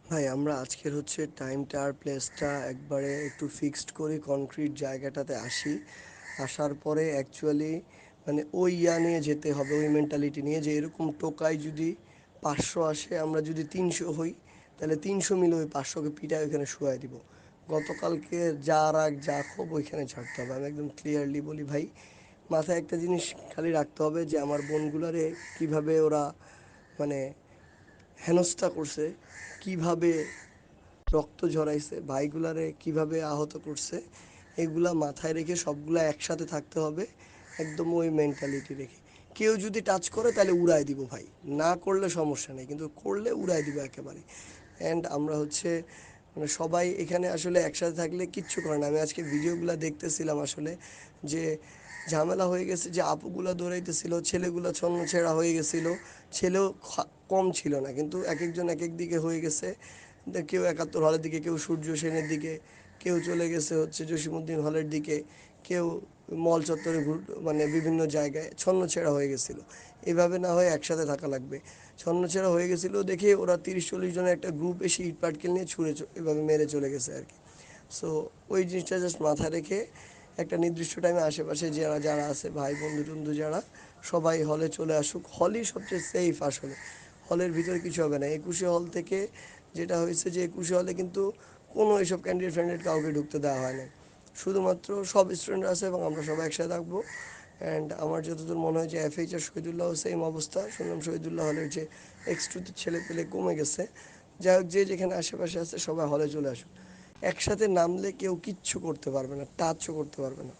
ভাই আমরা আজকের হচ্ছে টাইমটা আর প্লেসটা একবারে একটু ফিক্সড করি, কনক্রিট জায়গাটাতে আসি। আসার পরে অ্যাকচুয়ালি মানে ওই নিয়ে যেতে হবে, ওই মেন্টালিটি নিয়ে যে এরকম টোকাই যদি 500 আসে, আমরা যদি 300 হই, তাহলে 300 মিলে ওই 500কে পিটায় ওইখানে শুয়াই দিব। গতকালকে যা রাগ যা ক্ষোভ ওইখানে ছাড়তে হবে। আমি একদম ক্লিয়ারলি বলি ভাই, মাথায় একটা জিনিস খালি রাখতে হবে যে আমার বোনগুলারে কিভাবে ওরা মানে হেনস্থা করছে, কিভাবে রক্ত ঝরাইছে, ভাইগুলারে কিভাবে আহত করছে, এগুলা মাথায় রেখে সবগুলা একসাথে থাকতে হবে, একদম ওই মেন্টালিটি রেখে। কেউ যদি টাচ করে তাহলে উড়াই দিব ভাই, না করলে সমস্যা নেই, কিন্তু করলে উড়াই দিব একেবারে। অ্যান্ড আমরা হচ্ছে মানে সবাই এখানে আসলে একসাথে থাকলে কিচ্ছু করে না। আমি আজকে ভিডিওগুলো দেখতেছিলাম আসলে, যে ঝামেলা হয়ে গেছে, যে আপুগুলা দৌড়াইতেছিল, ছেলেগুলা ছন্ন ছেঁড়া হয়ে গেছিল। ছেলেও কম ছিল না, কিন্তু এক একজন এক এক দিকে হয়ে গেছে। কেউ 71 হলের দিকে, কেউ সূর্য সেনের দিকে, কেউ চলে গেছে হচ্ছে জসিমউদ্দিন হলের দিকে, কেউ মল চত্বরে মানে বিভিন্ন জায়গায় ছন্নছেড়া হয়ে গেছিলো। এভাবে না হয়ে একসাথে থাকা লাগবে। ছন্নছেড়া হয়ে গেছিলো দেখে ওরা 30-40 জনের একটা গ্রুপ এসে ইট পাটকেল নিয়ে ছুঁড়ে এভাবে মেরে চলে গেছে আর কি। সো ওই জিনিসটা জাস্ট মাথায় রেখে একটা নির্দিষ্ট টাইমে আশেপাশে যারা যারা আছে, ভাই বন্ধু টন্ধু যারা, সবাই হলে চলে আসুক। হলই সবচেয়ে সেফ আসলে, হলের ভিতরে কিছু হবে না। 21শে হল থেকে যেটা হয়েছে যে 21শে হলে কিন্তু কোনো এইসব ক্যান্ডিডেট ফ্যান্ডিডেট কাউকে ঢুকতে দেওয়া হয় না। শুধুমাত্র সব স্টুডেন্ট আছে এবং আমরা সবাই একসাথে থাকবো। অ্যান্ড আমার যতদূর মনে হয় যে এফএইচ আর শহীদুল্লাহ সেম অবস্থা। শুনলাম শহীদুল্লাহ হলের যে এক্স2 ছেলে পেলে কমে গেছে। যাই হোক, যে যেখানে আশেপাশে আছে সবাই হলে চলে আসুক। একসাথে নামলে কেউ কিচ্ছু করতে পারবে না, টাচও করতে পারবে না।